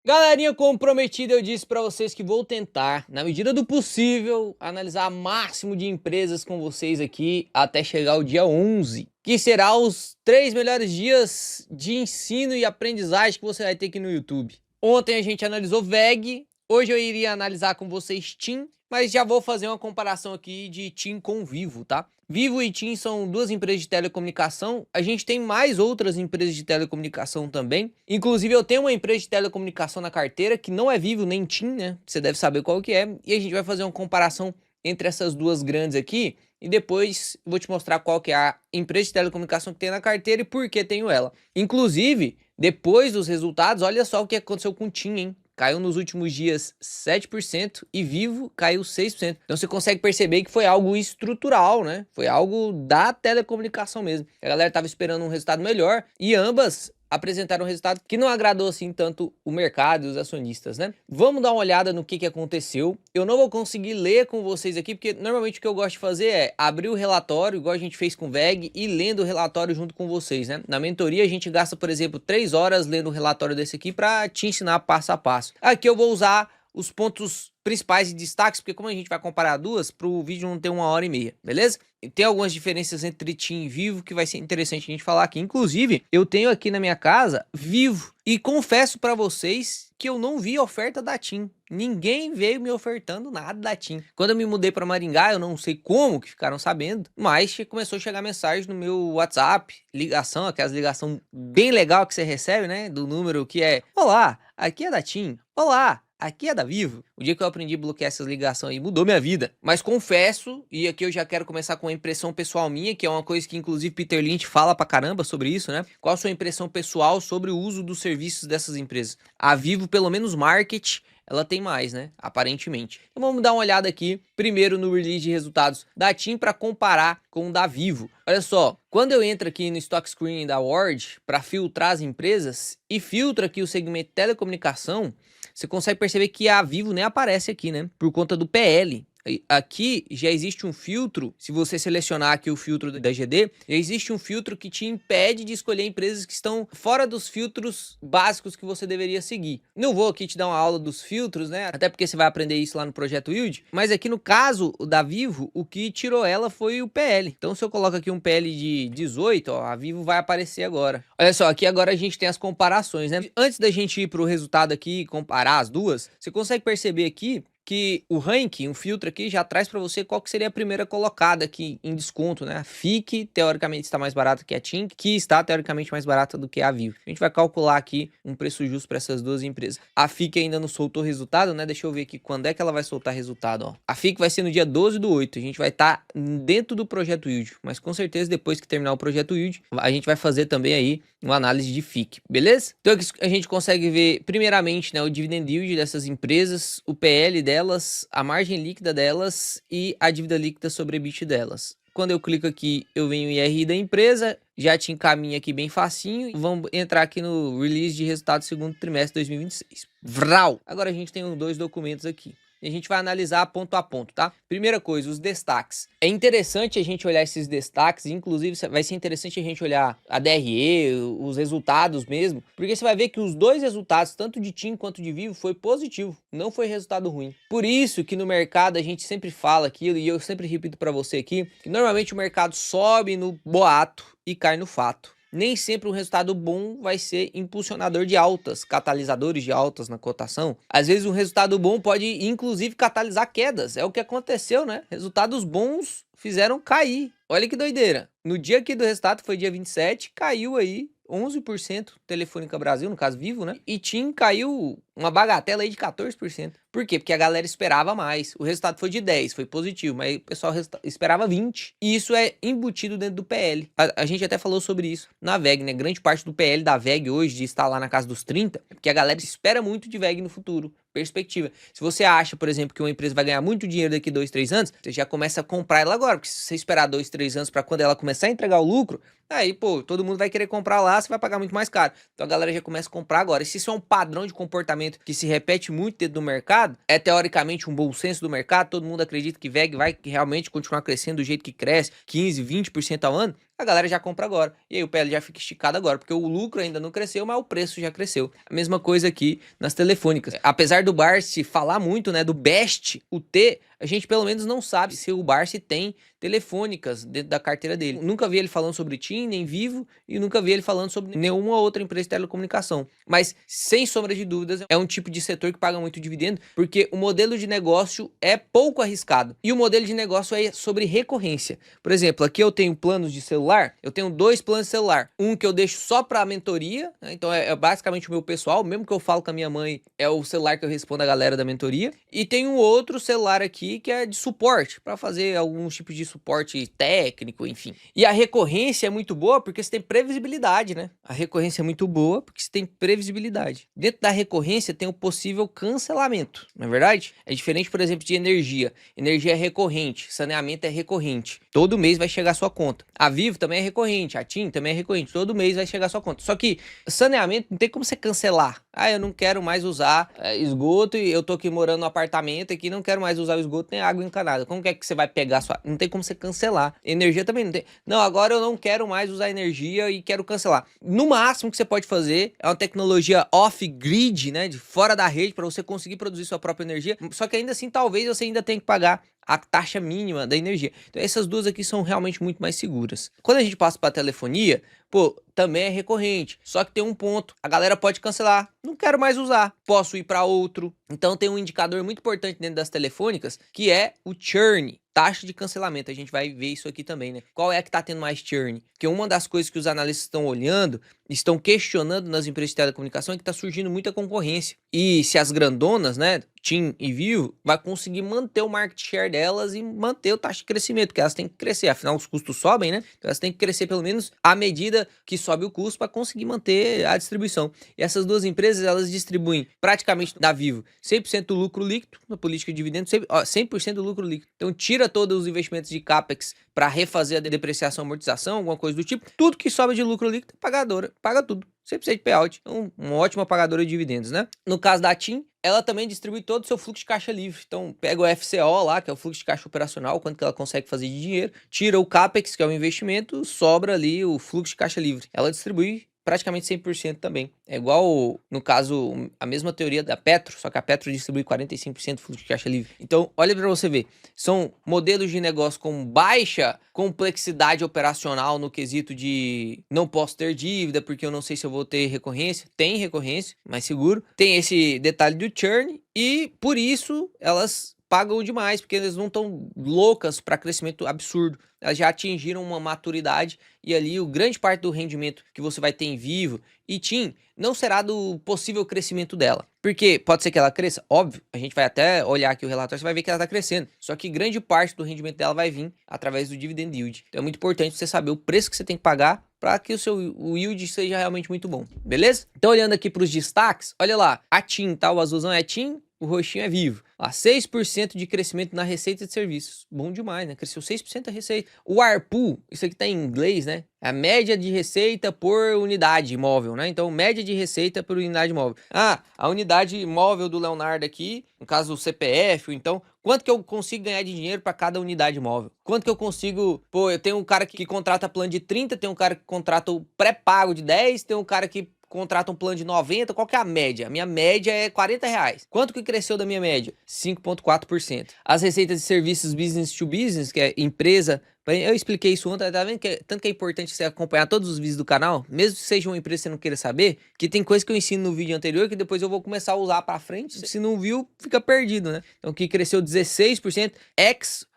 Galerinha comprometida, eu disse pra vocês que vou tentar, na medida do possível, analisar o máximo de empresas com vocês aqui até chegar o dia 11, que será os 3 melhores dias de ensino e aprendizagem que você vai ter aqui no YouTube. Ontem a gente analisou VEG, hoje eu iria analisar com vocês TIM, mas já vou fazer uma comparação aqui de TIM com Vivo, tá? Vivo e TIM são duas empresas de telecomunicação. A gente tem mais outras empresas de telecomunicação também. Inclusive, eu tenho uma empresa de telecomunicação na carteira que não é Vivo nem TIM, né? Você deve saber qual que é. E a gente vai fazer uma comparação entre essas duas grandes aqui. E depois vou te mostrar qual que é a empresa de telecomunicação que tem na carteira e por que tenho ela. Inclusive, depois dos resultados, olha só o que aconteceu com o TIM, hein? Caiu nos últimos dias 7% e Vivo caiu 6%. Então você consegue perceber que foi algo estrutural, né? Foi algo da telecomunicação mesmo. A galera estava esperando um resultado melhor e ambas apresentaram um resultado que não agradou assim tanto o mercado e os acionistas, né? Vamos dar uma olhada no que aconteceu. Eu não vou conseguir ler com vocês aqui, porque normalmente o que eu gosto de fazer é abrir o relatório, igual a gente fez com o VEG, e lendo o relatório junto com vocês, né? Na mentoria a gente gasta, por exemplo, 3 horas lendo o relatório desse aqui para te ensinar passo a passo. Aqui eu vou usar os pontos principais e destaques, porque como a gente vai comparar duas, para o vídeo não ter 1h30, beleza? E tem algumas diferenças entre TIM e Vivo que vai ser interessante a gente falar aqui. Inclusive, eu tenho aqui na minha casa Vivo e confesso para vocês que eu não vi oferta da TIM. Ninguém veio me ofertando nada da TIM. Quando eu me mudei para Maringá, eu não sei como que ficaram sabendo, mas começou a chegar mensagem no meu WhatsApp, ligação, aquelas ligação bem legal que você recebe, né? Do número que é: olá, aqui é da TIM. Olá, aqui é da Vivo. O dia que eu aprendi a bloquear essas ligações aí mudou minha vida. Mas confesso, e aqui eu já quero começar com uma impressão pessoal minha, que é uma coisa que inclusive Peter Lynch fala pra caramba sobre isso, né? Qual a sua impressão pessoal sobre o uso dos serviços dessas empresas? A Vivo, pelo menos marketing, ela tem mais, né? Aparentemente. Então vamos dar uma olhada aqui, primeiro no release de resultados da TIM para comparar com o da Vivo. Olha só, quando eu entro aqui no Stock Screening da Ward para filtrar as empresas e filtro aqui o segmento telecomunicação, você consegue perceber que a Vivo nem aparece aqui, né? Por conta do PL. Aqui já existe um filtro, se você selecionar aqui o filtro da GD, já existe um filtro que te impede de escolher empresas que estão fora dos filtros básicos que você deveria seguir. Não vou aqui te dar uma aula dos filtros, né? Até porque você vai aprender isso lá no Projeto Yield, mas aqui no caso da Vivo, o que tirou ela foi o PL. Então se eu coloco aqui um PL de 18, ó, a Vivo vai aparecer agora. Olha só, aqui agora a gente tem as comparações, né? Antes da gente ir para o resultado aqui e comparar as duas, você consegue perceber aqui que o ranking, o filtro aqui, já traz para você qual que seria a primeira colocada aqui em desconto, né? A FIC, teoricamente, está mais barata que a TIM, que está, teoricamente, mais barata do que a Vivo. A gente vai calcular aqui um preço justo para essas duas empresas. A FIC ainda não soltou resultado, né? Deixa eu ver aqui quando é que ela vai soltar resultado, ó. A FIC vai ser no dia 12/8. A gente vai estar dentro do Projeto Yield, mas com certeza depois que terminar o Projeto Yield, a gente vai fazer também aí uma análise de FIC, beleza? Então aqui a gente consegue ver, primeiramente, né, o dividend yield dessas empresas, o PL delas, a margem líquida delas e a dívida líquida sobre EBITDA delas. Quando eu clico aqui, eu venho em IRI da empresa, já te encaminha aqui bem facinho. Vamos entrar aqui no release de resultado do segundo trimestre de 2026. Vral! Agora a gente tem dois documentos aqui. E a gente vai analisar ponto a ponto, tá? Primeira coisa, os destaques. É interessante a gente olhar esses destaques, inclusive vai ser interessante a gente olhar a DRE, os resultados mesmo, porque você vai ver que os dois resultados, tanto de TIM quanto de Vivo, foi positivo, não foi resultado ruim. Por isso que no mercado a gente sempre fala aquilo, e eu sempre repito para você aqui, que normalmente o mercado sobe no boato e cai no fato. Nem sempre um resultado bom vai ser impulsionador de altas, catalisadores de altas na cotação. Às vezes um resultado bom pode inclusive catalisar quedas, é o que aconteceu, né? Resultados bons fizeram cair. Olha que doideira. No dia aqui do resultado, foi dia 27, caiu aí 11% Telefônica Brasil, no caso Vivo, né? E TIM caiu uma bagatela aí de 14%. Por quê? Porque a galera esperava mais. O resultado foi de 10, foi positivo, mas o pessoal esperava 20. E isso é embutido dentro do PL. A gente até falou sobre isso na VEG, né? Grande parte do PL da VEG hoje de estar lá na casa dos 30, é porque a galera espera muito de VEG no futuro. Perspectiva. Se você acha, por exemplo, que uma empresa vai ganhar muito dinheiro daqui 2, 3 anos, você já começa a comprar ela agora, porque se você esperar 2, 3 anos para quando ela começar a entregar o lucro, aí, pô, todo mundo vai querer comprar lá, você vai pagar muito mais caro. Então a galera já começa a comprar agora. E se isso é um padrão de comportamento que se repete muito dentro do mercado, é teoricamente um bom senso do mercado, todo mundo acredita que VEG vai realmente continuar crescendo do jeito que cresce, 15, 20% ao ano, a galera já compra agora. E aí o PL já fica esticado agora, porque o lucro ainda não cresceu, mas o preço já cresceu. A mesma coisa aqui nas telefônicas. Apesar do Barsi falar muito, né, do Best, o T, a gente pelo menos não sabe se o Barsi tem telefônicas dentro da carteira dele. Nunca vi ele falando sobre TIM, nem Vivo, e nunca vi ele falando sobre nenhuma outra empresa de telecomunicação. Mas, sem sombra de dúvidas, é um tipo de setor que paga muito dividendo, porque o modelo de negócio é pouco arriscado. E o modelo de negócio é sobre recorrência. Por exemplo, aqui eu tenho planos de celular, eu tenho 2 planos de celular. Um que eu deixo só para mentoria, né? Então é basicamente o meu pessoal, mesmo que eu falo com a minha mãe, é o celular que eu respondo a galera da mentoria. E tem um outro celular aqui que é de suporte, para fazer alguns tipos de suporte técnico, enfim. E a recorrência é muito boa porque você tem previsibilidade, né? A recorrência é muito boa porque você tem previsibilidade. Dentro da recorrência tem o possível cancelamento, não é verdade? É diferente, por exemplo, de energia. Energia é recorrente, saneamento é recorrente. Todo mês vai chegar a sua conta. A Vivo também é recorrente, a TIM também é recorrente. Todo mês vai chegar a sua conta. Só que saneamento não tem como você cancelar. Ah, eu não quero mais usar esgoto e eu tô aqui morando no apartamento aqui, não quero mais usar o esgoto nem água encanada. Como que é que você vai pegar a sua... Não tem como você cancelar. Energia também não tem. Não, agora eu não quero mais usar energia e quero cancelar. No máximo que você pode fazer é uma tecnologia off-grid, né, de fora da rede, para você conseguir produzir sua própria energia. Só que ainda assim, talvez você ainda tenha que pagar a taxa mínima da energia. Então essas duas aqui são realmente muito mais seguras. Quando a gente passa para telefonia, pô, também é recorrente. Só que tem um ponto, a galera pode cancelar. Não quero mais usar, posso ir para outro. Então tem um indicador muito importante dentro das telefônicas, que é o churn, taxa de cancelamento. A gente vai ver isso aqui também, né? Qual é que tá tendo mais churn? Porque uma das coisas que os analistas estão olhando, estão questionando nas empresas de telecomunicação é que tá surgindo muita concorrência. E se as grandonas, né, TIM e Vivo, vai conseguir manter o market share delas e manter a taxa de crescimento, porque elas têm que crescer, afinal os custos sobem, né? Então elas têm que crescer pelo menos à medida que sobe o custo para conseguir manter a distribuição. E essas duas empresas, elas distribuem praticamente da Vivo 100% do lucro líquido, na política de dividendos, 100% do lucro líquido. Então tira todos os investimentos de CAPEX para refazer a depreciação, amortização, alguma coisa do tipo. Tudo que sobe de lucro líquido, pagadora, paga tudo. 100% de payout. Então, uma ótima pagadora de dividendos, né? No caso da TIM, ela também distribui todo o seu fluxo de caixa livre. Então, pega o FCO lá, que é o fluxo de caixa operacional, quanto que ela consegue fazer de dinheiro, tira o CAPEX, que é o investimento, sobra ali o fluxo de caixa livre. Ela distribui praticamente 100% também. É igual, no caso, a mesma teoria da Petro, só que a Petro distribui 45% do fluxo de caixa livre. Então, olha para você ver, são modelos de negócio com baixa complexidade operacional no quesito de não posso ter dívida porque eu não sei se eu vou ter recorrência. Tem recorrência, mais seguro. Tem esse detalhe do churn e, por isso, elas pagam demais, porque eles não estão loucas para crescimento absurdo. Elas já atingiram uma maturidade e ali o grande parte do rendimento que você vai ter em Vivo e TIM não será do possível crescimento dela. Porque pode ser que ela cresça, óbvio, a gente vai até olhar aqui o relatório, você vai ver que ela está crescendo. Só que grande parte do rendimento dela vai vir através do dividend yield. Então é muito importante você saber o preço que você tem que pagar para que o yield seja realmente muito bom, beleza? Então olhando aqui para os destaques, olha lá, a TIM, tá? O azulzão é TIM, o roxinho é Vivo. Lá, 6% de crescimento na receita de serviços. Bom demais, né? Cresceu 6% a receita. O ARPU, isso aqui tá em inglês, né? É a média de receita por unidade móvel, né? Então, média de receita por unidade móvel. Ah, a unidade móvel do Leonardo aqui, no caso o CPF, então, quanto que eu consigo ganhar de dinheiro para cada unidade móvel? Quanto que eu consigo... Pô, eu tenho um cara que contrata plano de 30, tem um cara que contrata o pré-pago de 10, tem um cara que contrata um plano de 90, qual que é a média? A minha média é R$40. Quanto que cresceu da minha média? 5,4%. As receitas de serviços business to business, que é empresa... Eu expliquei isso ontem, tá vendo? Tanto que é importante você acompanhar todos os vídeos do canal, mesmo que seja uma empresa que você não queira saber, que tem coisa que eu ensino no vídeo anterior que depois eu vou começar a usar pra frente. Se não viu, fica perdido, né? Então aqui cresceu 16%,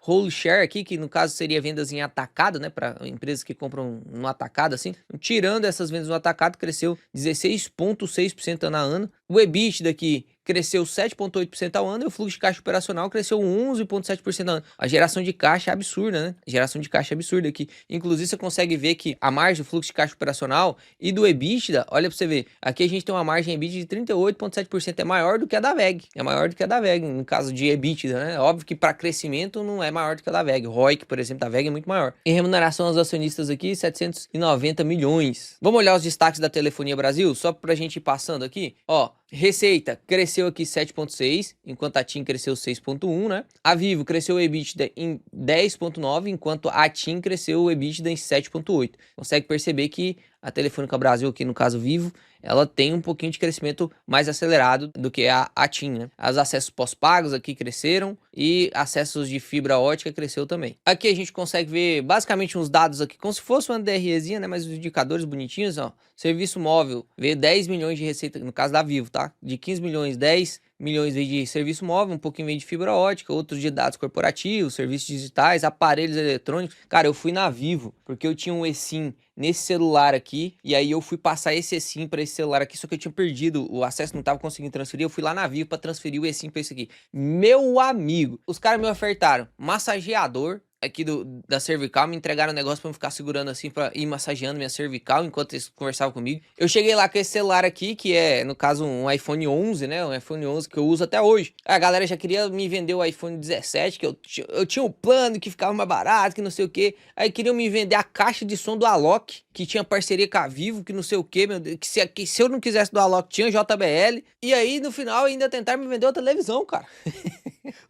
whole share aqui, que no caso seria vendas em atacado, né? Para empresas que compram no atacado, assim. Tirando essas vendas no atacado, cresceu 16,6% ano a ano. O EBITDA aqui cresceu 7,8% ao ano e o fluxo de caixa operacional cresceu 11,7% ao ano. A geração de caixa é absurda, né? A geração de caixa é absurda aqui. Inclusive, você consegue ver que a margem do fluxo de caixa operacional e do EBITDA, olha pra você ver, aqui a gente tem uma margem EBITDA de 38,7%, é maior do que a da WEG. É maior do que a da WEG, no caso de EBITDA, né? Óbvio que para crescimento não é maior do que a da WEG. O ROIC, por exemplo, da WEG é muito maior. Em remuneração aos acionistas aqui, 790 milhões. Vamos olhar os destaques da Telefonia Brasil, só pra gente ir passando aqui. Ó, receita cresceu cresceu aqui 7,6, enquanto a TIM cresceu 6,1, né? A Vivo cresceu o EBITDA em 10,9, enquanto a TIM cresceu o EBITDA em 7,8. Consegue perceber que a Telefônica Brasil, aqui no caso Vivo, ela tem um pouquinho de crescimento mais acelerado do que a TIM, né? Os acessos pós-pagos aqui cresceram e acessos de fibra ótica cresceu também. Aqui a gente consegue ver basicamente uns dados aqui, como se fosse uma DREzinha, né? Mas os indicadores bonitinhos, ó. Serviço móvel veio 10 milhões de receita, no caso da Vivo, tá? De 15 milhões, 10 milhões veio de serviço móvel, um pouquinho veio de fibra ótica, outros de dados corporativos, serviços digitais, aparelhos eletrônicos. Cara, eu fui na Vivo, porque eu tinha um eSIM nesse celular aqui, e aí eu fui passar esse eSIM para esse celular aqui, só que eu tinha perdido o acesso, não tava conseguindo transferir, eu fui lá na Vivo para transferir o eSIM para esse aqui. Meu amigo, os caras me ofertaram massageador aqui da cervical, me entregaram um negócio pra eu ficar segurando assim, pra ir massageando minha cervical enquanto eles conversavam comigo. Eu cheguei lá com esse celular aqui, que é, no caso, um iPhone 11, né? Um iPhone 11 que eu uso até hoje. A galera já queria me vender o iPhone 17, que eu tinha um plano que ficava mais barato, que não sei o que. Aí queriam me vender a caixa de som do Alok, que tinha parceria com a Vivo, que não sei o que, meu Deus, que se eu não quisesse do Alok, tinha JBL. E aí, no final, ainda tentaram me vender uma televisão, cara.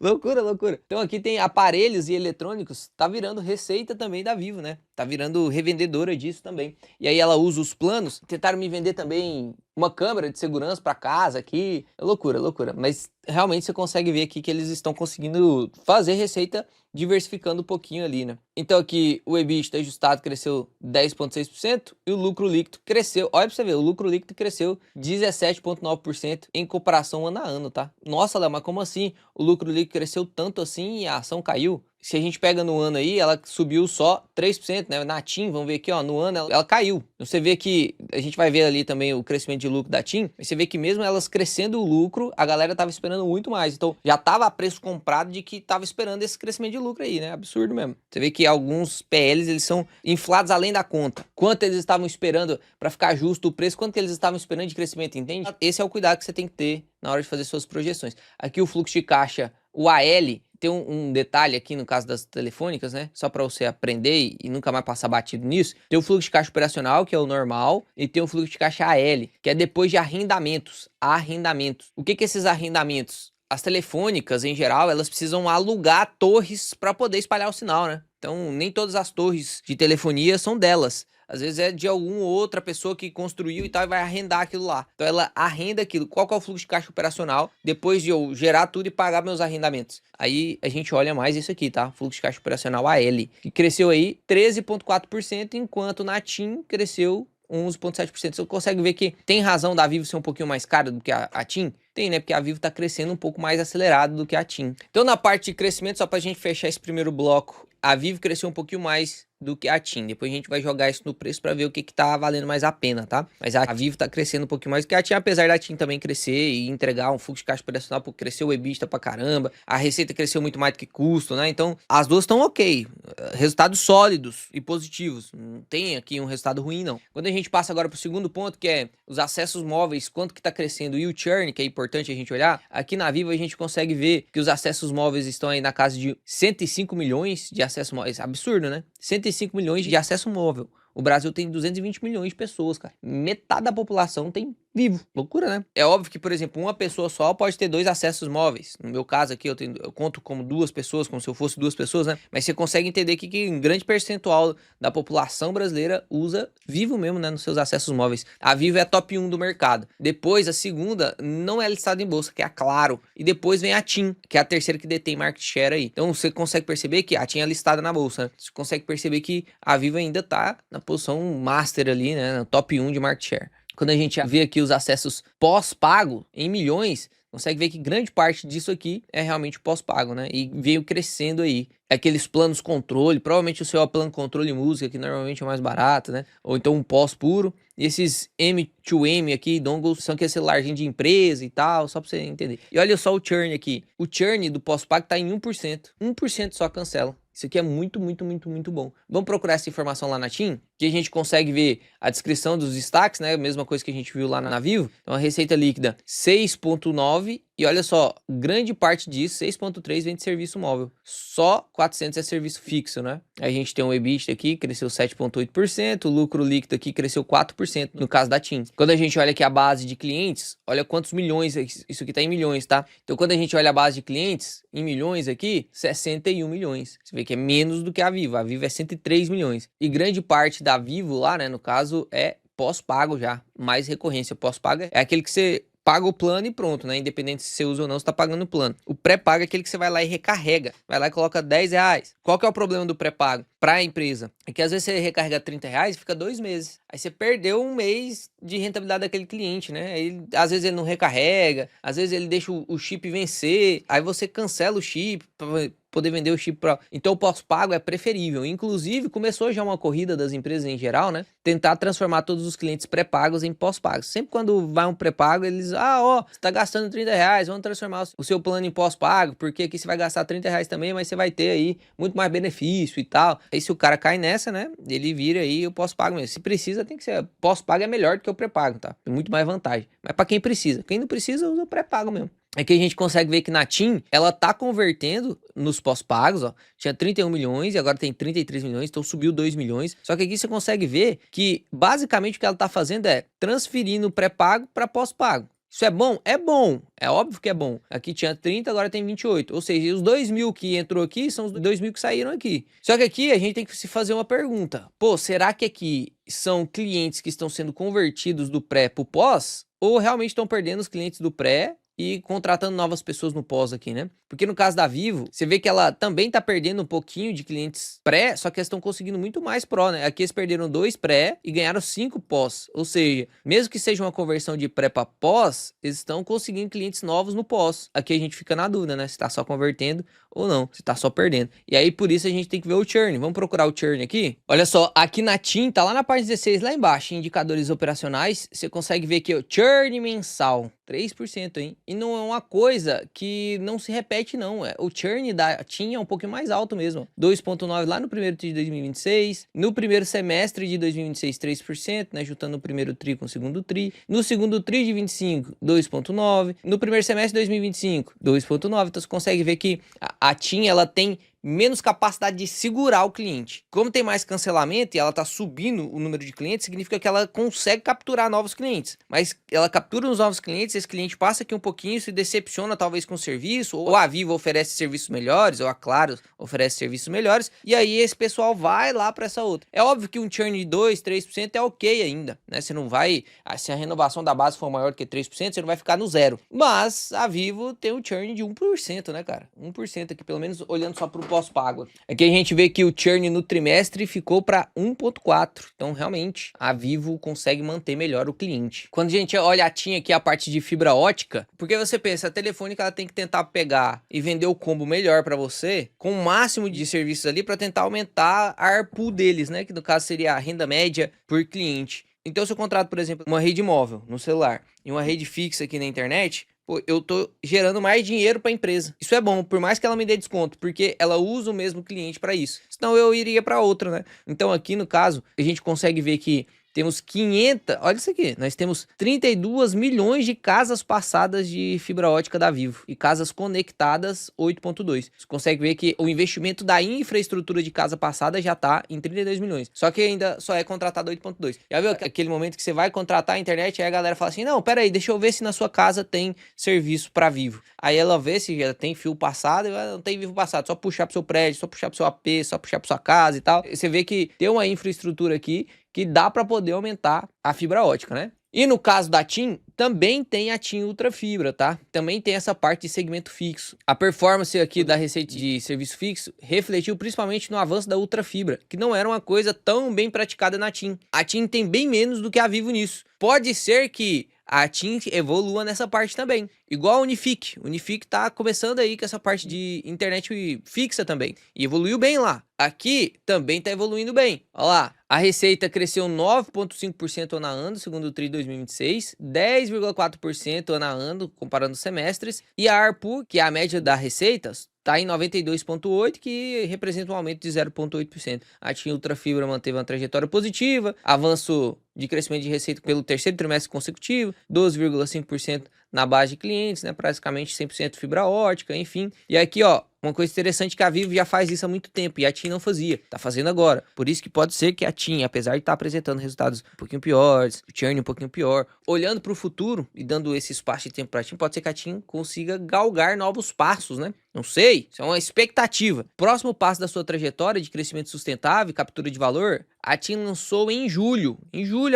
Loucura, loucura. Então aqui tem aparelhos e eletrônicos, tá virando receita também da Vivo, né? Tá virando revendedora disso também. E aí ela usa os planos, tentaram me vender também uma câmera de segurança para casa aqui. É loucura, loucura. Mas realmente você consegue ver aqui que eles estão conseguindo fazer receita diversificando um pouquinho ali, né? Então aqui o EBITDA ajustado cresceu 10,6% e o lucro líquido cresceu, olha pra você ver, o lucro líquido cresceu 17,9% em comparação ano a ano, tá? Nossa, Léo, mas como assim o lucro líquido cresceu tanto assim e a ação caiu? Se a gente pega no ano aí, ela subiu só 3%, né? Na TIM, vamos ver aqui, ó, no ano ela caiu. Você vê que, a gente vai ver ali também o crescimento de lucro da TIM, mas você vê que mesmo elas crescendo o lucro, a galera tava esperando muito mais. Então, já tava a preço comprado de que tava esperando esse crescimento de lucro aí, né? Absurdo mesmo. Você vê que alguns PLs, eles são inflados além da conta. Quanto eles estavam esperando para ficar justo o preço, quanto que eles estavam esperando de crescimento, entende? Esse é o cuidado que você tem que ter na hora de fazer suas projeções. Aqui o fluxo de caixa, o AL, tem um detalhe aqui no caso das telefônicas, né? Só para você aprender e nunca mais passar batido nisso. Tem o fluxo de caixa operacional, que é o normal, e tem o fluxo de caixa AL, que é depois de arrendamentos. Arrendamentos. O que que é esses arrendamentos? As telefônicas, em geral, elas precisam alugar torres para poder espalhar o sinal, né? Então, nem todas as torres de telefonia são delas. Às vezes é de alguma outra pessoa que construiu e tal e vai arrendar aquilo lá. Então ela arrenda aquilo. Qual que é o fluxo de caixa operacional depois de eu gerar tudo e pagar meus arrendamentos? Aí a gente olha mais isso aqui, tá? Fluxo de caixa operacional AL, que cresceu aí 13,4%, enquanto na TIM cresceu 11,7%. Você consegue ver que tem razão da Vivo ser um pouquinho mais cara do que a TIM? Tem, né? Porque a Vivo tá crescendo um pouco mais acelerado do que a TIM. Então, na parte de crescimento, só pra gente fechar esse primeiro bloco, a Vivo cresceu um pouquinho mais do que a TIM. Depois a gente vai jogar isso no preço para ver o que tá valendo mais a pena, tá? Mas a Vivo tá crescendo um pouquinho mais do que a TIM, apesar da TIM também crescer e entregar um fluxo de caixa operacional, porque cresceu o EBITDA pra caramba, a receita cresceu muito mais do que custo, né? Então, as duas estão ok. Resultados sólidos e positivos. Não tem aqui um resultado ruim, não. Quando a gente passa agora pro segundo ponto, que é os acessos móveis, quanto que tá crescendo, e o churn, que é importante a gente olhar, aqui na Vivo a gente consegue ver que os acessos móveis estão aí na casa de 105 milhões de acessos móveis. Absurdo, né? 105 milhões de acesso móvel. O Brasil tem 220 milhões de pessoas, cara. Metade da população tem Vivo. Loucura, né? É óbvio que, por exemplo, uma pessoa só pode ter 2 acessos móveis. No meu caso aqui, eu conto como 2 pessoas, como se eu fosse 2 pessoas, né? Mas você consegue entender que um grande percentual da população brasileira usa Vivo mesmo, né? Nos seus acessos móveis. A Vivo é a top 1 do mercado. Depois, a segunda não é listada em bolsa, que é a Claro. E depois vem a TIM, que é a terceira que detém market share aí. Então, você consegue perceber que a TIM é listada na bolsa, né? Você consegue perceber que a Vivo ainda tá na posição master ali, né? Na top 1 de market share. Quando a gente vê aqui os acessos pós-pago em milhões, consegue ver que grande parte disso aqui é realmente pós-pago, né? E veio crescendo aí. Aqueles planos controle, provavelmente o seu é plano controle música, que normalmente é mais barato, né? Ou então um pós puro. E esses M2M aqui, dongles, são aquele celularzinho de empresa e tal, só pra você entender. E olha só o churn aqui. O churn do pós-pago tá em 1%. 1% só cancela. Isso aqui é muito, muito, muito, muito bom. Vamos procurar essa informação lá na TIM? que a gente consegue ver a descrição dos destaques, né? A mesma coisa que a gente viu lá na Vivo. Então a receita líquida 6,9 e olha só, grande parte disso, 6,3 vem de serviço móvel. Só 400 é serviço fixo, né? A gente tem um EBITDA aqui, cresceu 7,8%, o lucro líquido aqui cresceu 4% no caso da TIM. Quando a gente olha aqui a base de clientes, olha quantos milhões, isso aqui tá em milhões, tá? Então quando a gente olha a base de clientes em milhões aqui, 61 milhões. Você vê que é menos do que a Vivo é 103 milhões. E grande parte da Vivo lá, né, no caso, é pós-pago já, mais recorrência. Pós-pago é aquele que você paga o plano e pronto, né? Independente se você usa ou não, você tá pagando o plano. O pré-pago é aquele que você vai lá e recarrega. Vai lá e coloca 10 reais. Qual que é o problema do pré-pago para a empresa? É que às vezes você recarrega 30 reais e fica 2 meses. Aí você perdeu um mês de rentabilidade daquele cliente, né? Aí, às vezes ele não recarrega, às vezes ele deixa o chip vencer, aí você cancela o chip para poder vender o chip para. Então o pós-pago é preferível. Inclusive, começou já uma corrida das empresas em geral, né? Tentar transformar todos os clientes pré-pagos em pós-pagos. Sempre quando vai um pré-pago, eles, você tá gastando 30 reais, vamos transformar o seu plano em pós-pago, porque aqui você vai gastar 30 reais também, mas você vai ter aí muito mais benefício e tal. Aí se o cara cai nessa, né? Ele vira aí o pós-pago mesmo. Se precisa, tem que ser. Pós-pago é melhor do que o pré-pago, tá? Tem muito mais vantagem. Mas para quem precisa. Quem não precisa, usa o pré-pago mesmo. Aqui a gente consegue ver que na TIM, ela tá convertendo nos pós-pagos, ó. Tinha 31 milhões e agora tem 33 milhões, então subiu 2 milhões. Só que aqui você consegue ver que basicamente o que ela tá fazendo é transferindo o pré-pago para pós-pago. Isso é bom? É bom. É óbvio que é bom. Aqui tinha 30, agora tem 28. Ou seja, os 2 mil que entrou aqui são os 2 mil que saíram aqui. Só que aqui a gente tem que se fazer uma pergunta. Pô, será que aqui são clientes que estão sendo convertidos do pré pro pós? Ou realmente estão perdendo os clientes do pré e contratando novas pessoas no pós aqui, né? Porque no caso da Vivo, você vê que ela também tá perdendo um pouquinho de clientes pré, só que eles estão conseguindo muito mais pró, né? Aqui eles perderam 2 pré e ganharam 5 pós. Ou seja, mesmo que seja uma conversão de pré para pós, eles estão conseguindo clientes novos no pós. Aqui a gente fica na dúvida, né? Se tá só convertendo ou não, se tá só perdendo. E aí por isso a gente tem que ver o churn. Vamos procurar o churn aqui? Olha só, aqui na TIM, tá lá na parte 16, lá embaixo, em indicadores operacionais, você consegue ver aqui o churn mensal, 3%, hein? E não é uma coisa que não se repete, não. O churn da TIM é um pouquinho mais alto mesmo. 2,9% lá no primeiro TRI de 2026. No primeiro semestre de 2026, 3%, né? Juntando o primeiro TRI com o segundo TRI. No segundo TRI de 25, 2,9%. No primeiro semestre de 2025, 2,9%. Então você consegue ver que a TIM, ela tem menos capacidade de segurar o cliente. Como tem mais cancelamento e ela tá subindo o número de clientes, significa que ela consegue capturar novos clientes. Mas ela captura os novos clientes, esse cliente passa aqui um pouquinho, se decepciona talvez com o serviço, ou a Vivo oferece serviços melhores, ou a Claro oferece serviços melhores, e aí esse pessoal vai lá para essa outra. É óbvio que um churn de 2, 3% é ok ainda, né? Você não vai, se a renovação da base for maior do que 3%, você não vai ficar no zero. Mas a Vivo tem um churn de 1%, né, cara? 1% aqui, pelo menos olhando só pro pós-pago. Aqui a gente vê que o churn no trimestre ficou para 1,4. Então, realmente, a Vivo consegue manter melhor o cliente. Quando a gente olha a TIM aqui, a parte de fibra ótica, porque você pensa, a Telefônica ela tem que tentar pegar e vender o combo melhor para você, com o máximo de serviços ali, para tentar aumentar a ARPU deles, né? Que no caso seria a renda média por cliente. Então, se eu contrato, por exemplo, uma rede móvel no celular e uma rede fixa aqui na internet, pô, eu tô gerando mais dinheiro para a empresa. Isso é bom, por mais que ela me dê desconto, porque ela usa o mesmo cliente para isso. Senão eu iria para outra, né? Então aqui no caso, a gente consegue ver que temos 500, olha isso aqui, nós temos 32 milhões de casas passadas de fibra ótica da Vivo e casas conectadas 8.2. Você consegue ver que o investimento da infraestrutura de casa passada já tá em 32 milhões. Só que ainda só é contratado 8.2. Já viu aquele momento que você vai contratar a internet, aí a galera fala assim, não, pera aí, deixa eu ver se na sua casa tem serviço para Vivo. Aí ela vê se já tem fio passado, não tem Vivo passado, só puxar pro seu prédio, só puxar pro seu AP, só puxar pra sua casa e tal. Você vê que tem uma infraestrutura aqui que dá para poder aumentar a fibra ótica, né? E no caso da TIM, também tem a TIM Ultra Fibra, tá? Também tem essa parte de segmento fixo. A performance aqui da receita de serviço fixo refletiu principalmente no avanço da Ultra Fibra, que não era uma coisa tão bem praticada na TIM. A TIM tem bem menos do que a Vivo nisso. Pode ser que a TIM evolua nessa parte também. Igual a Unifique. Unifique tá começando aí com essa parte de internet fixa também. E evoluiu bem lá. Aqui também tá evoluindo bem. Olha lá. A receita cresceu 9,5% ano a ano, segundo o TRI 2026. 10,4% ano a ano, comparando os semestres. E a ARPU, que é a média das receitas, tá em 92,8, que representa um aumento de 0,8%. A TIM Ultrafibra manteve uma trajetória positiva, avanço de crescimento de receita pelo terceiro trimestre consecutivo, 12,5% na base de clientes, né? Praticamente 100% fibra ótica, enfim. E aqui, ó, uma coisa interessante que a Vivo já faz isso há muito tempo e a TIM não fazia, tá fazendo agora. Por isso que pode ser que a TIM, apesar de estar apresentando resultados um pouquinho piores, o churn um pouquinho pior, olhando para o futuro e dando esse espaço de tempo para a TIM, pode ser que a TIM consiga galgar novos passos, né? Não sei, isso é uma expectativa. Próximo passo da sua trajetória de crescimento sustentável e captura de valor, a TIM lançou em julho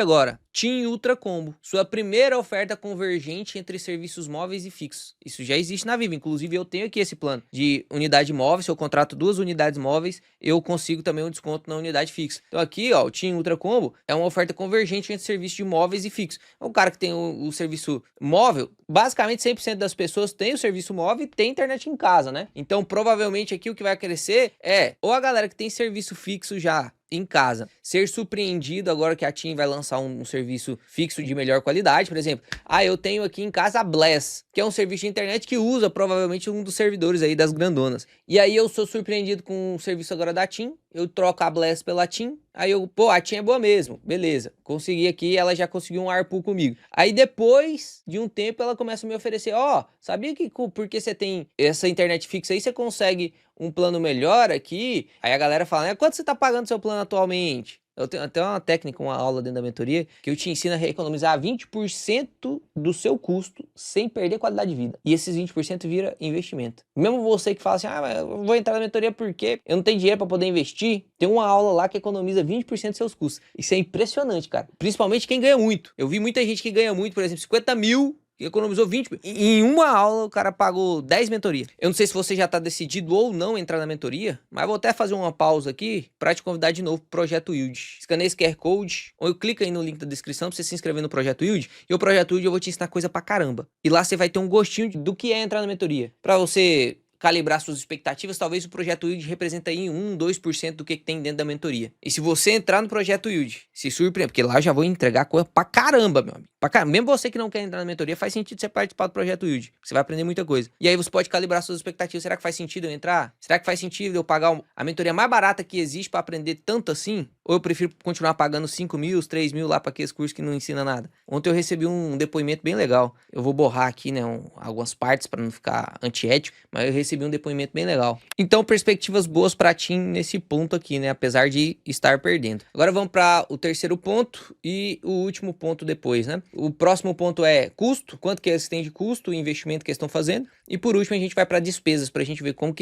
agora, TIM Ultra Combo, sua primeira oferta convergente entre serviços móveis e fixos. Isso já existe na Vivo, inclusive eu tenho aqui esse plano de unidade móvel. Se eu contrato 2 unidades móveis, eu consigo também um desconto na unidade fixa. Então aqui, ó, o TIM Ultra Combo é uma oferta convergente entre serviços de móveis e fixos. O cara que tem o serviço móvel, basicamente 100% das pessoas tem o serviço móvel e tem internet em casa, né? Então provavelmente aqui o que vai crescer é ou a galera que tem serviço fixo já em casa, ser surpreendido agora que a TIM vai lançar um serviço fixo de melhor qualidade. Por exemplo, eu tenho aqui em casa a Bless, que é um serviço de internet que usa provavelmente um dos servidores aí das grandonas. E aí eu sou surpreendido com o serviço agora da TIM, eu troco a Bless pela TIM, aí a TIM é boa mesmo, beleza, consegui aqui, ela já conseguiu um ARPU comigo. Aí depois de um tempo ela começa a me oferecer, sabia que porque você tem essa internet fixa aí, você consegue um plano melhor aqui? Aí a galera fala, quanto você tá pagando seu plano atualmente? Eu tenho até uma técnica, uma aula dentro da mentoria, que eu te ensino a economizar 20% do seu custo sem perder qualidade de vida. E esses 20% vira investimento. Mesmo você que fala assim, mas eu vou entrar na mentoria porque eu não tenho dinheiro para poder investir, tem uma aula lá que economiza 20% dos seus custos. Isso é impressionante, cara. Principalmente quem ganha muito. Eu vi muita gente que ganha muito, por exemplo, 50 mil, economizou 20. Em uma aula o cara pagou 10 mentorias. Eu não sei se você já tá decidido ou não entrar na mentoria, mas vou até fazer uma pausa aqui para te convidar de novo pro Projeto Yield. Escaneia esse QR Code ou clica aí no link da descrição pra você se inscrever no Projeto Yield. E o Projeto Yield eu vou te ensinar coisa pra caramba. E lá você vai ter um gostinho do que é entrar na mentoria. Pra você calibrar suas expectativas, talvez o Projeto Yield representa aí 1-2% do que tem dentro da mentoria. E se você entrar no Projeto Yield, se surpreende, porque lá eu já vou entregar coisa pra caramba, meu amigo. Pra caramba. Mesmo você que não quer entrar na mentoria, faz sentido você participar do Projeto Yield. Você vai aprender muita coisa. E aí você pode calibrar suas expectativas. Será que faz sentido eu entrar? Será que faz sentido eu pagar a mentoria mais barata que existe pra aprender tanto assim? Ou eu prefiro continuar pagando 5 mil, 3 mil lá pra aqueles cursos que não ensina nada? Ontem eu recebi um depoimento bem legal. Eu vou borrar aqui, né, algumas partes pra não ficar antiético, mas eu recebi um depoimento bem legal. Então, perspectivas boas pra TIM nesse ponto aqui, né? Apesar de estar perdendo. Agora vamos para o terceiro ponto e o último ponto depois, né? O próximo ponto é custo, quanto que eles têm de custo, o investimento que eles estão fazendo. E por último a gente vai para despesas, pra gente ver quanto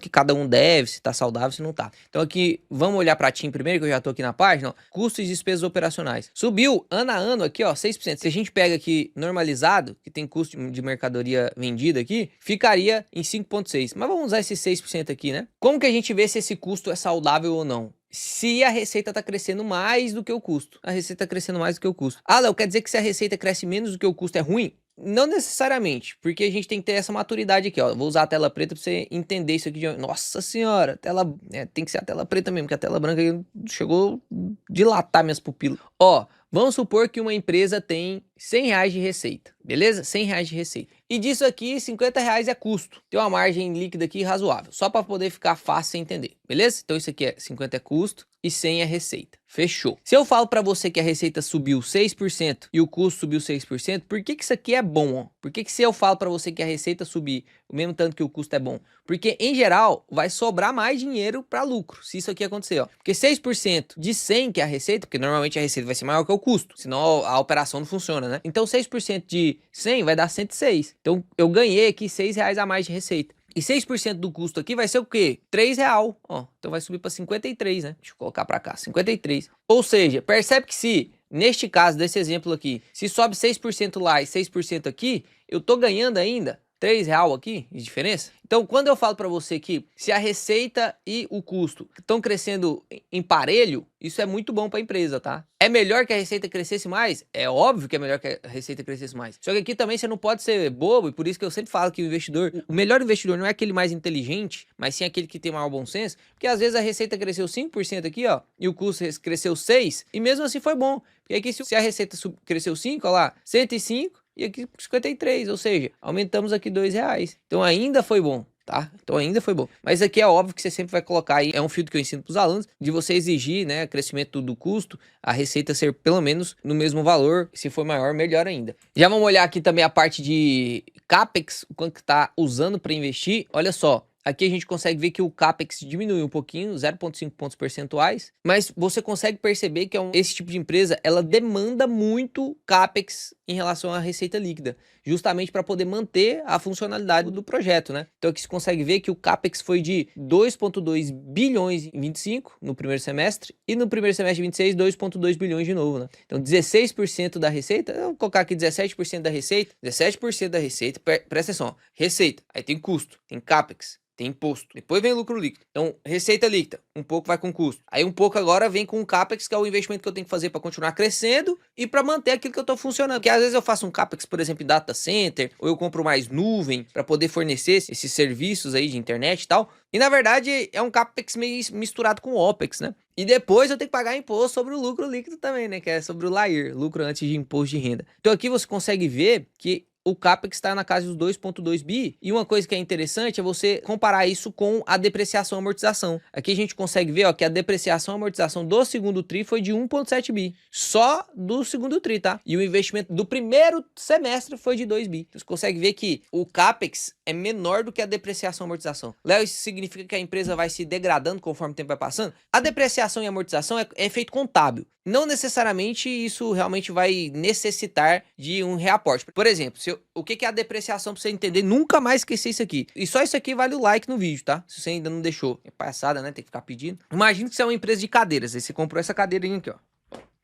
que cada um deve, se tá saudável, se não tá. Então aqui, vamos olhar pra TIM primeiro, que eu já tô aqui na página, ó. Custos e despesas operacionais. Subiu ano a ano aqui, ó, 6%. Se a gente pega aqui normalizado, que tem custo de mercadoria vendida aqui, ficaria em 5,6%. Mas vamos usar esse 6% aqui, né? Como que a gente vê se esse custo é saudável ou não? Se a receita tá crescendo mais do que o custo. A receita tá crescendo mais do que o custo. Léo, quer dizer que se a receita cresce menos do que o custo é ruim? Não necessariamente, porque a gente tem que ter essa maturidade aqui, ó. Vou usar a tela preta pra você entender isso aqui. Nossa senhora, tem que ser a tela preta mesmo, porque a tela branca chegou a dilatar minhas pupilas. Vamos supor que uma empresa tem R$100 de receita, beleza? R$100 de receita. E disso aqui, R$50 é custo. Tem uma margem líquida aqui razoável, só para poder ficar fácil de entender, beleza? Então isso aqui é 50 é custo e 100 é receita. Fechou. Se eu falo para você que a receita subiu 6% e o custo subiu 6%, por que isso aqui é bom, ó? Por que se eu falo para você que a receita subir o mesmo tanto que o custo é bom? Porque, em geral, vai sobrar mais dinheiro para lucro, se isso aqui acontecer, ó. Porque 6% de 100, que é a receita, porque normalmente a receita vai ser maior que o custo, senão a operação não funciona, né? Então, 6% de 100 vai dar 106. Então, eu ganhei aqui R$6 a mais de receita. E 6% do custo aqui vai ser o quê? R$3, ó. Então vai subir para 53, né? Deixa eu colocar para cá, 53. Ou seja, percebe que se, neste caso desse exemplo aqui, se sobe 6% lá e 6% aqui, eu tô ganhando ainda R$3 aqui de diferença. Então, quando eu falo para você que se a receita e o custo estão crescendo em parelho, isso é muito bom para a empresa, tá? É melhor que a receita crescesse mais? É óbvio que é melhor que a receita crescesse mais. Só que aqui também você não pode ser bobo, e por isso que eu sempre falo que o melhor investidor não é aquele mais inteligente, mas sim aquele que tem maior bom senso, porque às vezes a receita cresceu 5% aqui, ó, e o custo cresceu 6%, e mesmo assim foi bom. Porque aqui se a receita cresceu 5, ó lá, 105, e aqui 53, ou seja, aumentamos aqui R$2. Então ainda foi bom, tá? Então ainda foi bom. Mas aqui é óbvio que você sempre vai colocar aí, é um filtro que eu ensino para os alunos, de você exigir, né, crescimento do custo, a receita ser pelo menos no mesmo valor, se for maior, melhor ainda. Já vamos olhar aqui também a parte de CAPEX, o quanto que tá usando para investir. Olha só. Aqui a gente consegue ver que o CAPEX diminui um pouquinho, 0,5 pontos percentuais, mas você consegue perceber que esse tipo de empresa, ela demanda muito CAPEX em relação à receita líquida, justamente para poder manter a funcionalidade do projeto, né? Então aqui você consegue ver que o CAPEX foi de 2,2 bilhões em 25 no primeiro semestre, e no primeiro semestre de 26, 2,2 bilhões de novo, né? Então 16% da receita, eu vou colocar aqui 17% da receita, 17% da receita, presta atenção, receita, aí tem custo, tem CAPEX, tem imposto. Depois vem o lucro líquido. Então, receita líquida, um pouco vai com custo. Aí um pouco agora vem com o CAPEX, que é o investimento que eu tenho que fazer para continuar crescendo e para manter aquilo que eu estou funcionando. Porque às vezes eu faço um CAPEX, por exemplo, em data center, ou eu compro mais nuvem para poder fornecer esses serviços aí de internet e tal. E na verdade é um CAPEX meio misturado com OPEX, né? E depois eu tenho que pagar imposto sobre o lucro líquido também, né? Que é sobre o LAIR, lucro antes de imposto de renda. Então aqui você consegue ver que o CAPEX está na casa dos 2,2 bi. E uma coisa que é interessante é você comparar isso com a depreciação e amortização. Aqui a gente consegue ver, ó, que a depreciação e amortização do segundo TRI foi de 1,7 bi. Só do segundo TRI, tá? E o investimento do primeiro semestre foi de 2 bi. Você consegue ver que o CAPEX é menor do que a depreciação e amortização. Léo, isso significa que a empresa vai se degradando conforme o tempo vai passando? A depreciação e amortização é efeito contábil. Não necessariamente isso realmente vai necessitar de um reaporte. Por exemplo, o que é a depreciação para você entender? Nunca mais esquecer isso aqui. E só isso aqui vale o like no vídeo, tá? Se você ainda não deixou. É palhaçada, né? Tem que ficar pedindo. Imagina que você é uma empresa de cadeiras. Aí você comprou essa cadeirinha aqui, ó.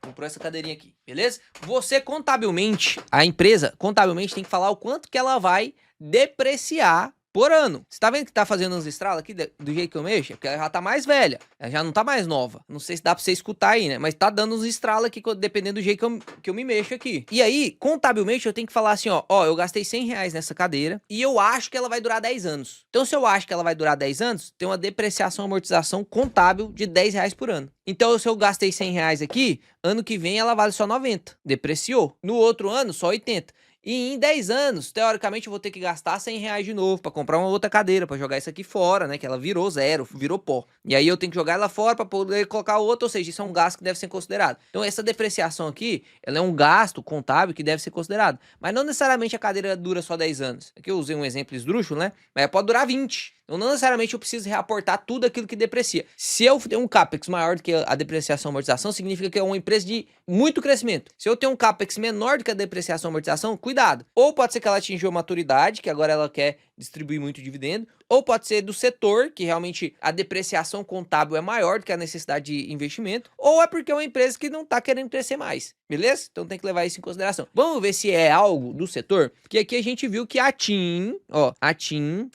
Comprou essa cadeirinha aqui, beleza? Você contabilmente, a empresa contabilmente tem que falar o quanto que ela vai depreciar por ano. Você tá vendo que tá fazendo uns estralos aqui do jeito que eu mexo? Porque ela já tá mais velha, ela já não tá mais nova. Não sei se dá pra você escutar aí, né? Mas tá dando uns estralos aqui, dependendo do jeito que eu me mexo aqui. E aí, contabilmente, eu tenho que falar assim, ó, eu gastei R$100 nessa cadeira e eu acho que ela vai durar 10 anos. Então, se eu acho que ela vai durar 10 anos, tem uma depreciação e amortização contábil de R$10 por ano. Então, se eu gastei R$100 aqui, ano que vem ela vale só 90. Depreciou. No outro ano, só 80. E em 10 anos, teoricamente, eu vou ter que gastar R$100 de novo para comprar uma outra cadeira, para jogar isso aqui fora, né? Que ela virou zero, virou pó. E aí eu tenho que jogar ela fora para poder colocar outra, ou seja, isso é um gasto que deve ser considerado. Então essa depreciação aqui, ela é um gasto contábil que deve ser considerado. Mas não necessariamente a cadeira dura só 10 anos. Aqui eu usei um exemplo esdrúxulo, né? Mas pode durar 20. Então não necessariamente eu preciso reaportar tudo aquilo que deprecia. Se eu tenho um CAPEX maior do que a depreciação e amortização, significa que é uma empresa de muito crescimento. Se eu tenho um CAPEX menor do que a depreciação e amortização, cuidado. Ou pode ser que ela atingiu a maturidade, que agora ela quer distribuir muito dividendo, ou pode ser do setor, que realmente a depreciação contábil é maior do que a necessidade de investimento, ou é porque é uma empresa que não está querendo crescer mais, beleza? Então tem que levar isso em consideração. Vamos ver se é algo do setor, porque aqui a gente viu que a TIM,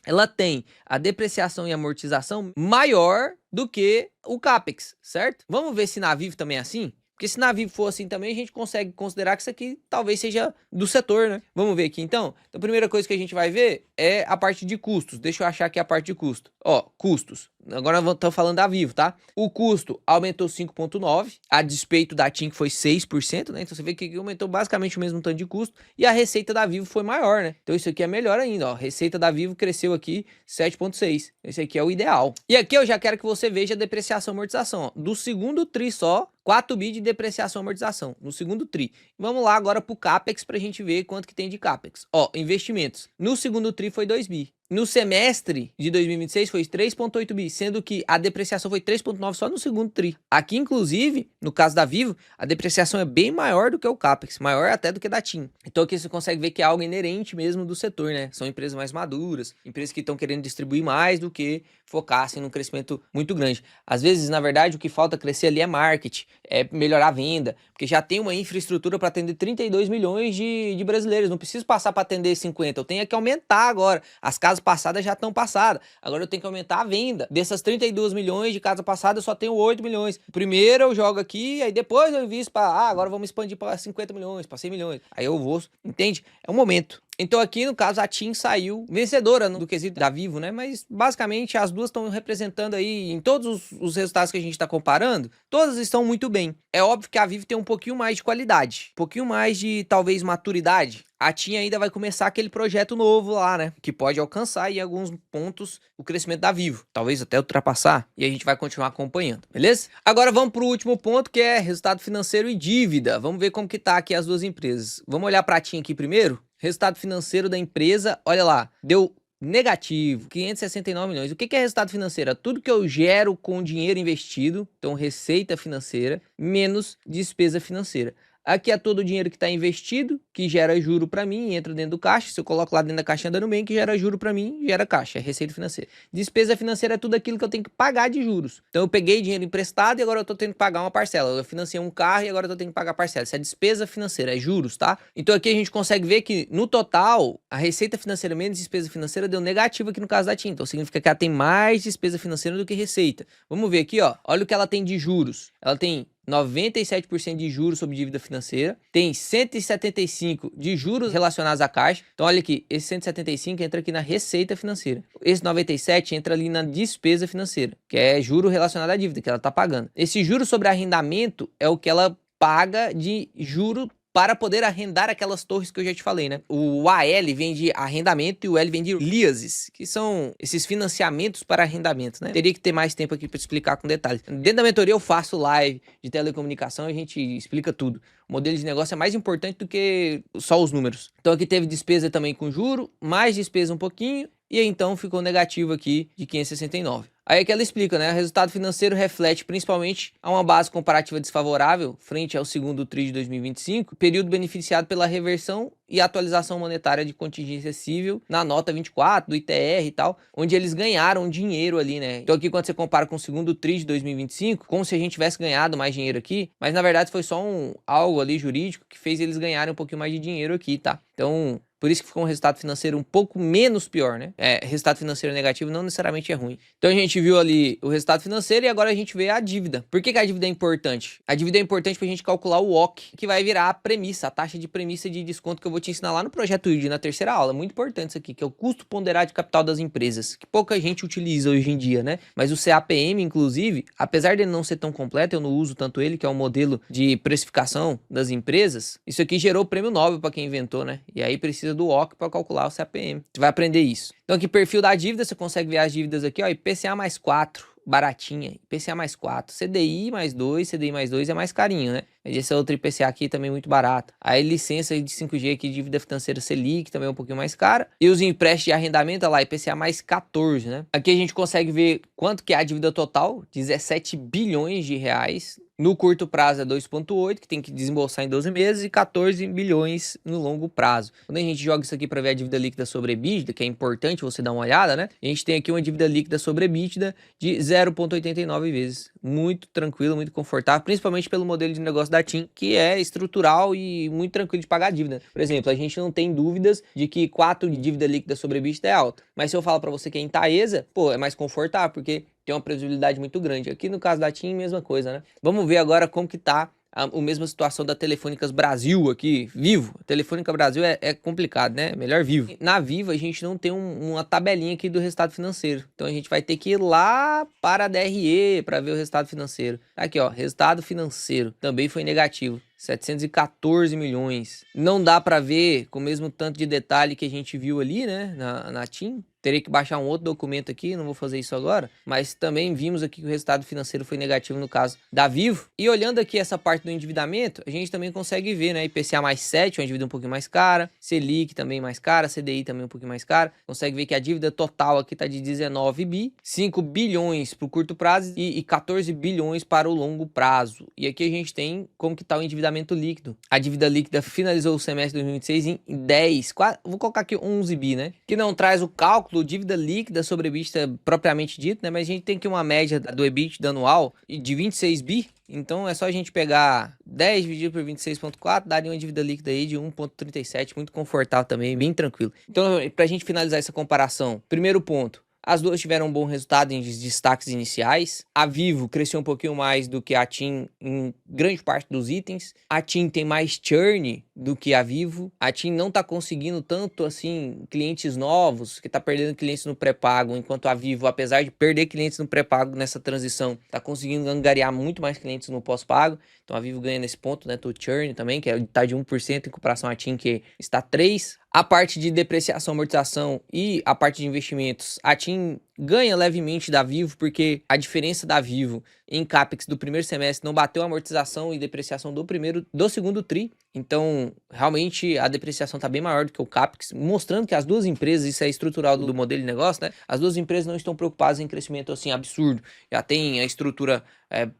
ela tem a depreciação e amortização maior do que o CAPEX, certo? Vamos ver se na Vivo também é assim? Porque se na Vivo for assim também, a gente consegue considerar que isso aqui talvez seja do setor, né? Vamos ver aqui então? Então a primeira coisa que a gente vai ver é a parte de custos. Deixa eu achar aqui a parte de custo. Ó, custos. Agora estamos falando da Vivo, tá? O custo aumentou 5,9%, a despeito da TIM que foi 6%, né? Então você vê que aumentou basicamente o mesmo tanto de custo e a receita da Vivo foi maior, né? Então isso aqui é melhor ainda, ó. A receita da Vivo cresceu aqui 7,6%. Esse aqui é o ideal. E aqui eu já quero que você veja a depreciação e amortização, ó. Do segundo TRI só, 4 bi de depreciação e amortização, no segundo TRI. Vamos lá agora pro CAPEX pra gente ver quanto que tem de CAPEX. Ó, investimentos. No segundo TRI foi 2 bi. No semestre de 2026 foi 3,8 bi, sendo que a depreciação foi 3,9 só no segundo tri. Aqui, inclusive, no caso da Vivo, a depreciação é bem maior do que o Capex, maior até do que da TIM. Então aqui você consegue ver que é algo inerente mesmo do setor, né? São empresas mais maduras, empresas que estão querendo distribuir mais do que focassem num crescimento muito grande. Às vezes, na verdade, o que falta crescer ali é marketing, é melhorar a venda, porque já tem uma infraestrutura para atender 32 milhões de brasileiros. Não preciso passar para atender 50, eu tenho que aumentar agora. As casas passadas já estão passadas, agora eu tenho que aumentar a venda. Dessas 32 milhões de casas passadas, eu só tenho 8 milhões. Primeiro eu jogo aqui, aí depois eu invisto para, agora vamos expandir para 50 milhões, para 100 milhões. Aí eu vou, entende? É um momento. Então aqui, no caso, a TIM saiu vencedora do quesito da Vivo, né? Mas basicamente as duas estão representando aí, em todos os resultados que a gente está comparando, todas estão muito bem. É óbvio que a Vivo tem um pouquinho mais de qualidade, um pouquinho mais de, talvez, maturidade. A TIM ainda vai começar aquele projeto novo lá, né? Que pode alcançar em alguns pontos o crescimento da Vivo. Talvez até ultrapassar. E a gente vai continuar acompanhando, beleza? Agora vamos para o último ponto, que é resultado financeiro e dívida. Vamos ver como que tá aqui as duas empresas. Vamos olhar para a TIM aqui primeiro? Resultado financeiro da empresa, olha lá, deu negativo, 569 milhões. O que é resultado financeiro? É tudo que eu gero com dinheiro investido, então receita financeira, menos despesa financeira. Aqui é todo o dinheiro que está investido, que gera juro para mim, entra dentro do caixa. Se eu coloco lá dentro da caixa andando bem, que gera juro para mim, gera caixa, é receita financeira. Despesa financeira é tudo aquilo que eu tenho que pagar de juros. Então eu peguei dinheiro emprestado e agora eu tô tendo que pagar uma parcela. Eu financei um carro e agora eu tô tendo que pagar parcela. Isso é despesa financeira, é juros, tá? Então aqui a gente consegue ver que no total, a receita financeira menos despesa financeira deu negativo aqui no caso da TIM. Então significa que ela tem mais despesa financeira do que receita. Vamos ver aqui, ó. Olha o que ela tem de juros. Ela tem 97% de juros sobre dívida financeira, tem 175 de juros relacionados à caixa. Então olha aqui, esse 175 entra aqui na receita financeira. Esse 97 entra ali na despesa financeira, que é juro relacionado à dívida que ela está pagando. Esse juro sobre arrendamento é o que ela paga de juro para poder arrendar aquelas torres que eu já te falei, né? O AL vem de arrendamento e o L vem de liases, que são esses financiamentos para arrendamento, né? Teria que ter mais tempo aqui para explicar com detalhes. Dentro da mentoria eu faço live de telecomunicação e a gente explica tudo. O modelo de negócio é mais importante do que só os números. Então aqui teve despesa também com juro, mais despesa um pouquinho, e então ficou negativo aqui de 569. Aí é que ela explica, né? O resultado financeiro reflete principalmente a uma base comparativa desfavorável frente ao segundo TRI de 2025, período beneficiado pela reversão e atualização monetária de contingência cível na nota 24 do ITR e tal, onde eles ganharam dinheiro ali, né? Então aqui quando você compara com o segundo TRI de 2025, como se a gente tivesse ganhado mais dinheiro aqui, mas na verdade foi só algo ali jurídico que fez eles ganharem um pouquinho mais de dinheiro aqui, tá? Então, por isso que ficou um resultado financeiro um pouco menos pior, né? Resultado financeiro negativo não necessariamente é ruim. Então a gente viu ali o resultado financeiro e agora a gente vê a dívida. Por que a dívida é importante? A dívida é importante pra gente calcular o WOC, que vai virar a premissa, a taxa de premissa de desconto que eu vou te ensinar lá no projeto ID, na terceira aula. Muito importante isso aqui, que é o custo ponderado de capital das empresas, que pouca gente utiliza hoje em dia, né? Mas o CAPM, inclusive, apesar de não ser tão completo, eu não uso tanto ele, que é um modelo de precificação das empresas, isso aqui gerou o prêmio Nobel para quem inventou, né? E aí precisa do WOC para calcular o CAPM. Você vai aprender isso. Então aqui, perfil da dívida, você consegue ver as dívidas aqui, ó, IPCA mais 4, baratinha, IPCA mais 4, CDI mais 2, CDI mais 2 é mais carinho, né? Mas esse outro IPCA aqui também muito barato. Aí licença de 5G aqui, dívida financeira Selic, também é um pouquinho mais cara. E os empréstimos de arrendamento, olha lá, IPCA mais 14, né? Aqui a gente consegue ver quanto que é a dívida total, 17 bilhões de reais. No curto prazo é 2,8, que tem que desembolsar em 12 meses, e 14 bilhões no longo prazo. Quando a gente joga isso aqui para ver a dívida líquida sobre EBITDA, que é importante você dar uma olhada, né? A gente tem aqui uma dívida líquida sobre EBITDA de 0,89 vezes. Muito tranquilo, muito confortável, principalmente pelo modelo de negócio da TIM, que é estrutural e muito tranquilo de pagar a dívida. Por exemplo, a gente não tem dúvidas de que 4 de dívida líquida sobre EBITDA é alta. Mas se eu falo para você que é em Taesa, pô, é mais confortável, porque tem uma previsibilidade muito grande. Aqui no caso da TIM, mesma coisa, né? Vamos ver agora como que tá a mesma situação da Telefônicas Brasil aqui, Vivo. A Telefônica Brasil é complicado, né? Melhor Vivo. Na Vivo a gente não tem uma tabelinha aqui do resultado financeiro. Então a gente vai ter que ir lá para a DRE para ver o resultado financeiro. Aqui, ó, resultado financeiro também foi negativo. 714 milhões. Não dá para ver com o mesmo tanto de detalhe que a gente viu ali, né, na TIM. teria que baixar um outro documento aqui, não vou fazer isso agora, mas também vimos aqui que o resultado financeiro foi negativo no caso da Vivo. E olhando aqui essa parte do endividamento, a gente também consegue ver, né, IPCA mais 7, uma dívida um pouquinho mais cara, Selic também mais cara, CDI também um pouquinho mais cara. Consegue ver que a dívida total aqui tá de 19 bi, 5 bilhões para o curto prazo e 14 bilhões para o longo prazo. E aqui a gente tem como que tá o endividamento líquido. A dívida líquida finalizou o semestre de 2026 em 10, vou colocar aqui 11 bi, né? Que não traz o cálculo dívida líquida sobre EBITDA propriamente dito, né? Mas a gente tem aqui uma média do EBITDA anual de 26 bi. Então é só a gente pegar 10 dividido por 26,4, daria uma dívida líquida aí de 1,37, muito confortável também, bem tranquilo. Então, pra gente finalizar essa comparação, primeiro ponto, as duas tiveram um bom resultado em destaques iniciais. A Vivo cresceu um pouquinho mais do que a TIM em grande parte dos itens. A TIM tem mais churn do que a Vivo. A TIM não tá conseguindo tanto assim clientes novos, que tá perdendo clientes no pré-pago, enquanto a Vivo, apesar de perder clientes no pré-pago nessa transição, tá conseguindo angariar muito mais clientes no pós-pago. Então a Vivo ganha nesse ponto, né? Do churn também, que tá de 1% em comparação à TIM, que está 3%. A parte de depreciação, amortização e a parte de investimentos, a TIM ganha levemente da Vivo, porque a diferença da Vivo em CAPEX do primeiro semestre não bateu a amortização e depreciação do segundo tri. Então, realmente, a depreciação está bem maior do que o CAPEX, mostrando que as duas empresas, isso é estrutural do modelo de negócio, né? As duas empresas não estão preocupadas em crescimento assim absurdo. Já tem a estrutura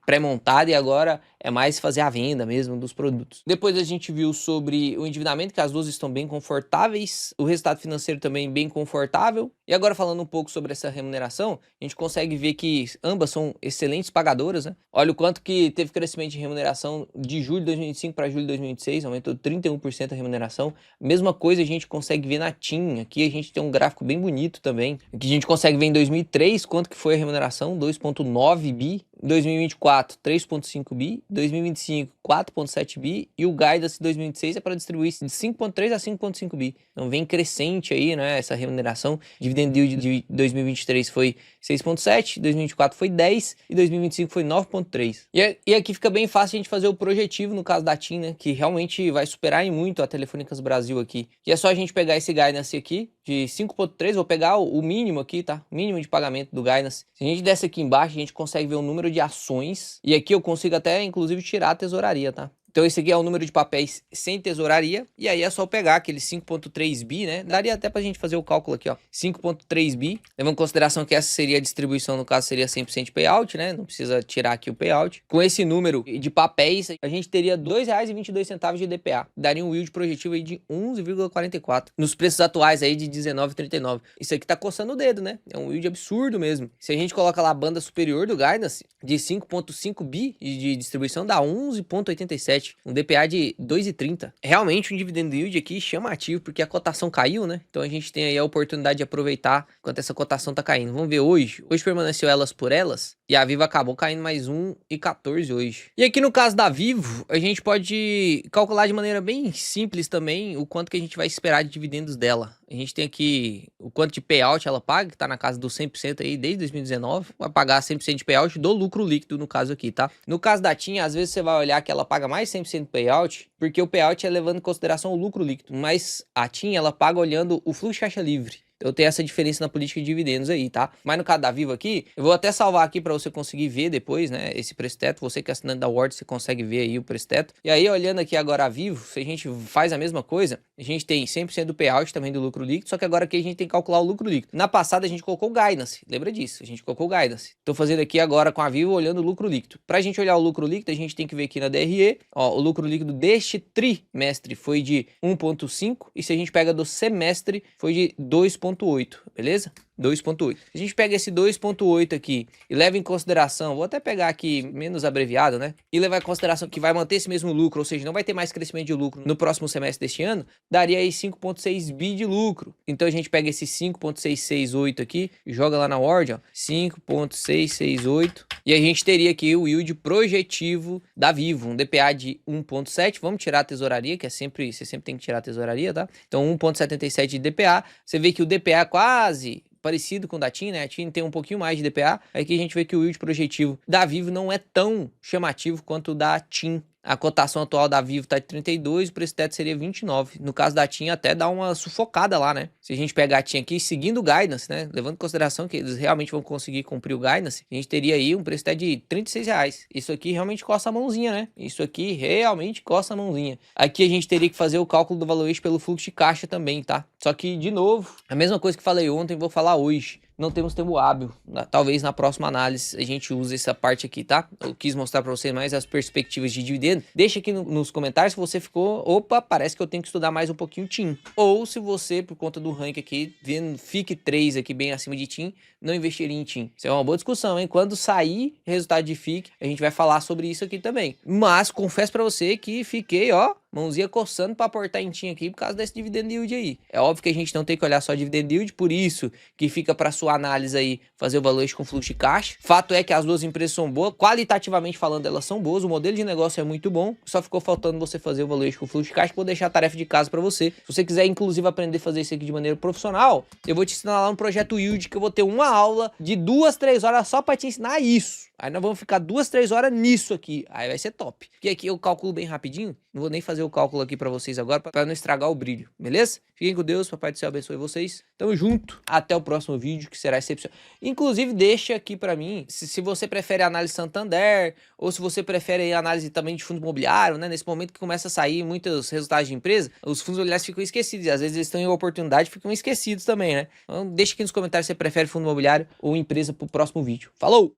pré-montada e agora é mais fazer a venda mesmo dos produtos. Depois a gente viu sobre o endividamento, que as duas estão bem confortáveis, o resultado financeiro também bem confortável. E agora falando um pouco sobre essa remuneração, a gente consegue ver que ambas são excelentes pagadoras, né? Olha o quanto que teve crescimento de remuneração de julho de 2025 para julho de 2026, aumentou 31% a remuneração. Mesma coisa a gente consegue ver na TIM, aqui a gente tem um gráfico bem bonito também, aqui a gente consegue ver em 2003 quanto que foi a remuneração, 2,9 bi, 2024, 3,5 bi, 2025, 4,7 bi e o guidance de 2026 é para distribuir de 5,3 a 5,5 bi. Então vem crescente aí, né, essa remuneração. Dividend yield de 2023 foi 6,7, 2024 foi 10 e 2025 foi 9,3. E aqui fica bem fácil a gente fazer o projetivo no caso da TIM, né, que realmente vai superar em muito a Telefônicas Brasil aqui. E é só a gente pegar esse guidance aqui de 5,3, vou pegar o mínimo aqui, tá? O mínimo de pagamento do guidance. Se a gente desce aqui embaixo, a gente consegue ver o número de ações. E aqui eu consigo até, inclusive, tirar a tesouraria, tá? Então esse aqui é o número de papéis sem tesouraria, e aí é só pegar aquele 5,3 bi, né? Daria até pra gente fazer o cálculo aqui, ó. 5,3 bi, levando em consideração que essa seria a distribuição, no caso seria 100% payout, né? Não precisa tirar aqui o payout. Com esse número de papéis, a gente teria R$ 2,22 de DPA. Daria um yield projetivo aí de 11,44. Nos preços atuais aí de 19,39. Isso aqui tá coçando o dedo, né? É um yield absurdo mesmo. Se a gente coloca lá a banda superior do guidance, de 5,5 bi de distribuição, dá 11,87. Um DPA de 2,30. Realmente um dividend yield aqui chamativo, porque a cotação caiu, né? Então a gente tem aí a oportunidade de aproveitar enquanto essa cotação tá caindo. Vamos ver hoje. Hoje permaneceu elas por elas e a Vivo acabou caindo mais 1,14 hoje. E aqui no caso da Vivo, a gente pode calcular de maneira bem simples também o quanto que a gente vai esperar de dividendos dela. A gente tem aqui o quanto de payout ela paga, que tá na casa dos 100% aí desde 2019. Vai pagar 100% de payout do lucro líquido no caso aqui, tá? No caso da TIM, às vezes você vai olhar que ela paga mais 100% payout, porque o payout é levando em consideração o lucro líquido. Mas a TIM, ela paga olhando o fluxo de caixa livre. Eu tenho essa diferença na política de dividendos aí, tá? Mas no caso da Vivo aqui, eu vou até salvar aqui para você conseguir ver depois, né? Esse preço teto. Você que é assinante da Ward, você consegue ver aí o preço teto. E aí, olhando aqui agora a Vivo, se a gente faz a mesma coisa, a gente tem 100% do payout também do lucro líquido, só que agora aqui a gente tem que calcular o lucro líquido. Na passada a gente colocou o guidance, lembra disso? A gente colocou o guidance. Tô fazendo aqui agora com a Vivo, olhando o lucro líquido. Pra gente olhar o lucro líquido, a gente tem que ver aqui na DRE, ó, o lucro líquido deste trimestre foi de 1,5 e se a gente pega do semestre, foi de 2,8, beleza? 2,8. Se a gente pega esse 2,8 aqui e leva em consideração, vou até pegar aqui menos abreviado, né? E levar em consideração que vai manter esse mesmo lucro, ou seja, não vai ter mais crescimento de lucro no próximo semestre deste ano, daria aí 5,6 bi de lucro. Então a gente pega esse 5,668 aqui e joga lá na Word, ó, 5,668, e a gente teria aqui o yield projetivo da Vivo, um DPA de 1,7. Vamos tirar a tesouraria, que você sempre tem que tirar a tesouraria, tá? Então 1,77 de DPA. Você vê que o DPA é quase parecido com o da TIM, né? A TIM tem um pouquinho mais de DPA. Aqui a gente vê que o yield projetivo da Vivo não é tão chamativo quanto o da TIM. A cotação atual da Vivo tá de 32, o preço teto seria 29. No caso da TIM até dá uma sufocada lá, né? Se a gente pegar a TIM aqui seguindo o guidance, né? Levando em consideração que eles realmente vão conseguir cumprir o guidance, a gente teria aí um preço teto de R$ 36. Isso aqui realmente coça a mãozinha, né? Isso aqui realmente coça a mãozinha. Aqui a gente teria que fazer o cálculo do valuation pelo fluxo de caixa também, tá? Só que, de novo, a mesma coisa que falei ontem, vou falar hoje. Não temos termo hábil. Talvez na próxima análise a gente use essa parte aqui, tá? Eu quis mostrar para vocês mais as perspectivas de dividendo. Deixa aqui nos comentários se você ficou... Opa, parece que eu tenho que estudar mais um pouquinho TIM. Ou se você, por conta do rank aqui, vendo FIC 3 aqui bem acima de TIM, não investiria em TIM. Isso é uma boa discussão, hein? Quando sair resultado de FIC, a gente vai falar sobre isso aqui também. Mas confesso para você que fiquei, ó, mãozinha coçando para aportar em TIM aqui por causa desse dividend yield aí. É óbvio que a gente não tem que olhar só dividend yield, por isso que fica para sua análise aí fazer o valuation com fluxo de caixa. Fato é que as duas empresas são boas, qualitativamente falando elas são boas, o modelo de negócio é muito bom, só ficou faltando você fazer o valuation com fluxo de caixa. Vou deixar a tarefa de casa para você. Se você quiser inclusive aprender a fazer isso aqui de maneira profissional, eu vou te ensinar lá no projeto Yield, que eu vou ter uma aula de 2-3 horas só para te ensinar isso. Aí nós vamos ficar 2-3 horas nisso aqui. Aí vai ser top. Porque aqui eu calculo bem rapidinho. Não vou nem fazer o cálculo aqui pra vocês agora, pra não estragar o brilho, beleza? Fiquem com Deus, Papai do Céu abençoe vocês. Tamo junto. Até o próximo vídeo, que será excepcional. Inclusive, deixa aqui pra mim, se você prefere análise Santander, ou se você prefere análise também de fundo imobiliário, né? Nesse momento que começa a sair muitos resultados de empresa, os fundos imobiliários ficam esquecidos. E às vezes eles estão em oportunidade e ficam esquecidos também, né? Então, deixa aqui nos comentários se você prefere fundo imobiliário ou empresa pro próximo vídeo. Falou!